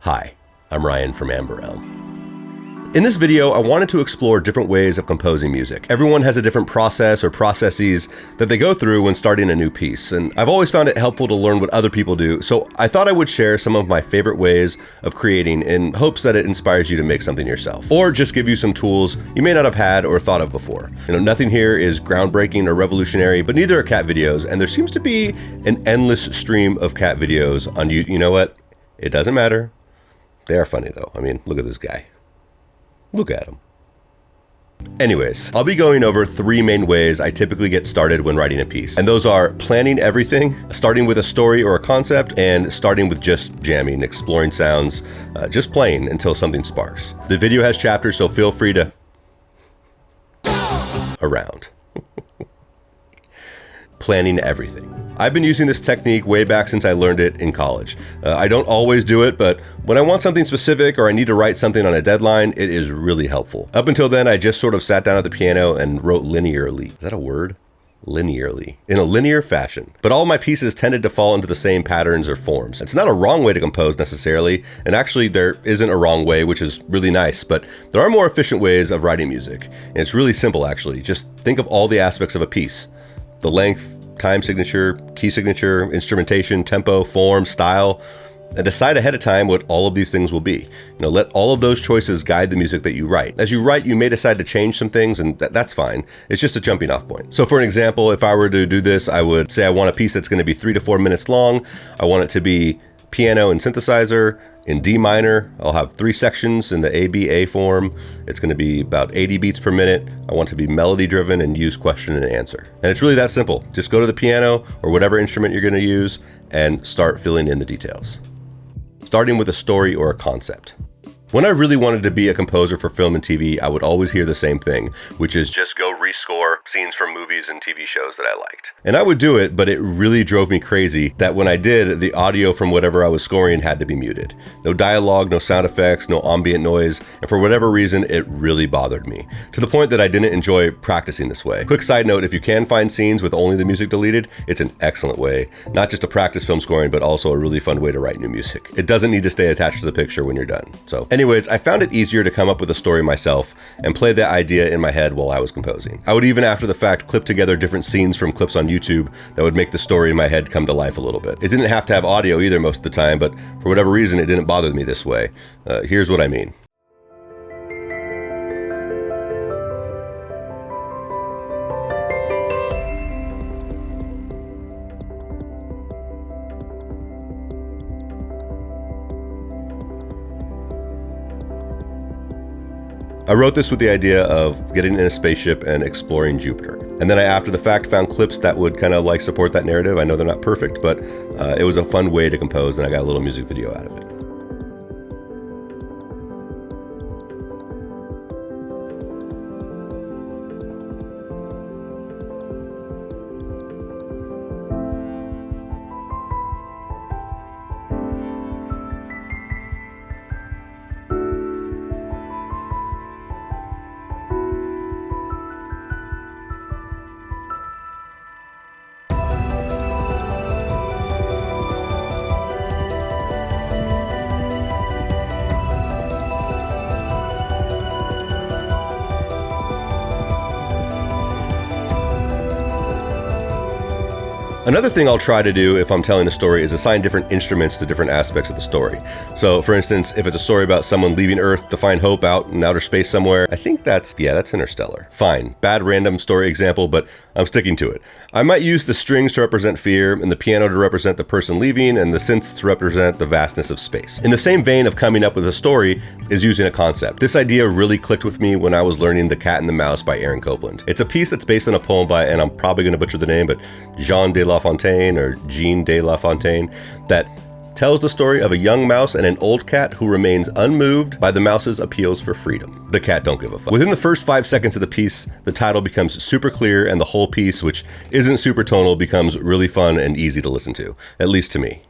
Hi, I'm Ryan from Amber Elm. In this video, I wanted to explore different ways of composing music. Everyone has a different process or processes that they go through when starting a new piece, and I've always found it helpful to learn what other people do, so I thought I would share some of my favorite ways of creating in hopes that it inspires you to make something yourself, or just give you some tools you may not have had or thought of before. Nothing here is groundbreaking or revolutionary, but neither are cat videos, and there seems to be an endless stream of cat videos on YouTube. You know what? It doesn't matter. They are funny though. I mean, look at this guy. Look at him. Anyways, I'll be going over three main ways I typically get started when writing a piece. And those are planning everything, starting with a story or a concept, and starting with just jamming, exploring sounds, just playing until something sparks. The video has chapters, so feel free to around. Planning everything. I've been using this technique way back since I learned it in college. I don't always do it, but when I want something specific or I need to write something on a deadline, it is really helpful. Up until then, I just sort of sat down at the piano and wrote linearly. Is that a word? Linearly. In a linear fashion. But all my pieces tended to fall into the same patterns or forms. It's not a wrong way to compose necessarily, and actually there isn't a wrong way, which is really nice, but there are more efficient ways of writing music. And it's really simple actually. Just think of all the aspects of a piece. The length, time signature, key signature, instrumentation, tempo, form, style, and decide ahead of time what all of these things will be. Let all of those choices guide the music that you write. As you write, you may decide to change some things, and that's fine. It's just a jumping off point. So for an example, if I were to do this, I would say I want a piece that's going to be 3 to 4 minutes long. I want it to be piano and synthesizer. In D minor, I'll have 3 sections in the ABA form. It's going to be about 80 beats per minute. I want it to be melody driven and use question and answer. And it's really that simple. Just go to the piano or whatever instrument you're going to use and start filling in the details. Starting with a story or a concept. When I really wanted to be a composer for film and TV, I would always hear the same thing, which is just go rescore scenes from movies and TV shows that I liked. And I would do it, but it really drove me crazy that when I did, the audio from whatever I was scoring had to be muted. No dialogue, no sound effects, no ambient noise, and for whatever reason, it really bothered me, to the point that I didn't enjoy practicing this way. Quick side note, if you can find scenes with only the music deleted, it's an excellent way, not just to practice film scoring, but also a really fun way to write new music. It doesn't need to stay attached to the picture when you're done. So anyways, I found it easier to come up with a story myself and play that idea in my head while I was composing. I would even after the fact clip together different scenes from clips on YouTube that would make the story in my head come to life a little bit. It didn't have to have audio either most of the time, but for whatever reason it didn't bother me this way. Here's what I mean. I wrote this with the idea of getting in a spaceship and exploring Jupiter. And then I, after the fact, found clips that would kind of like support that narrative. I know they're not perfect, but it was a fun way to compose, and I got a little music video out of it. Another thing I'll try to do if I'm telling a story is assign different instruments to different aspects of the story. So for instance, if it's a story about someone leaving Earth to find hope out in outer space somewhere, I think that's Interstellar. Fine, bad random story example, but I'm sticking to it. I might use the strings to represent fear, and the piano to represent the person leaving, and the synths to represent the vastness of space. In the same vein of coming up with a story is using a concept. This idea really clicked with me when I was learning The Cat and the Mouse by Aaron Copland. It's a piece that's based on a poem by, and I'm probably going to butcher the name, but Jean de La Fontaine or Jean de La Fontaine, that tells the story of a young mouse and an old cat who remains unmoved by the mouse's appeals for freedom. The cat don't give a fuck. Within the first 5 seconds of the piece, the title becomes super clear, and the whole piece, which isn't super tonal, becomes really fun and easy to listen to, at least to me.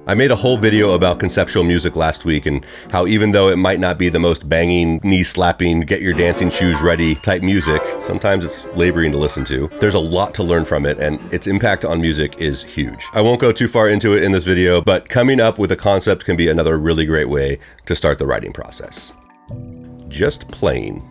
I made a whole video about conceptual music last week and how even though it might not be the most banging, knee-slapping, get your dancing shoes ready type music, sometimes it's laboring to listen to. There's a lot to learn from it, and its impact on music is huge. I won't go too far into it in this video, but coming up with a concept can be another really great way to start the writing process. Just playing.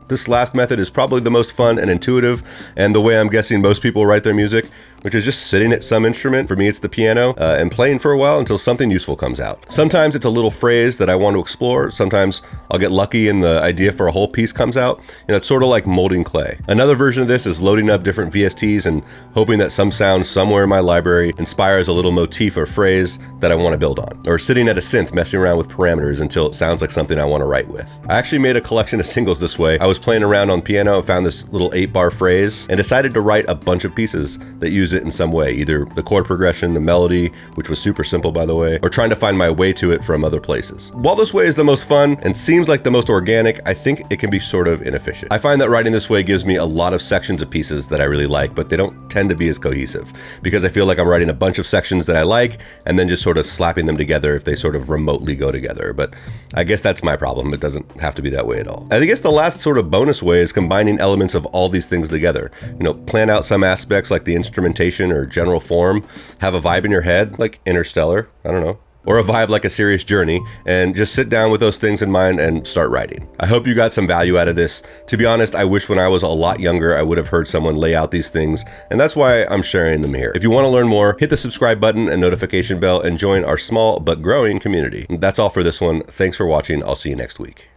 This last method is probably the most fun and intuitive, and the way I'm guessing most people write their music, which is just sitting at some instrument, for me it's the piano, and playing for a while until something useful comes out. Sometimes it's a little phrase that I want to explore, sometimes I'll get lucky and the idea for a whole piece comes out, and it's sort of like molding clay. Another version of this is loading up different VSTs and hoping that some sound somewhere in my library inspires a little motif or phrase that I want to build on. Or sitting at a synth messing around with parameters until it sounds like something I want to write with. I actually made a collection of singles this way. I was playing around on piano, found this little 8-bar phrase, and decided to write a bunch of pieces that use it in some way, either the chord progression, the melody, which was super simple by the way, or trying to find my way to it from other places. While this way is the most fun and seems like the most organic, I think it can be sort of inefficient. I find that writing this way gives me a lot of sections of pieces that I really like, but they don't tend to be as cohesive, because I feel like I'm writing a bunch of sections that I like and then just sort of slapping them together if they sort of remotely go together. But I guess that's my problem. It doesn't have to be that way at all. I guess the last sort of bonus way is combining elements of all these things together. You know, plan out some aspects like the instrumentation or general form, have a vibe in your head like Interstellar, I don't know, or a vibe like A Serious Journey, and just sit down with those things in mind and start writing. I hope you got some value out of this. To be honest, I wish when I was a lot younger I would have heard someone lay out these things, and that's why I'm sharing them here. If you want to learn more, hit the subscribe button and notification bell and join our small but growing community. That's all for this one. Thanks for watching. I'll see you next week.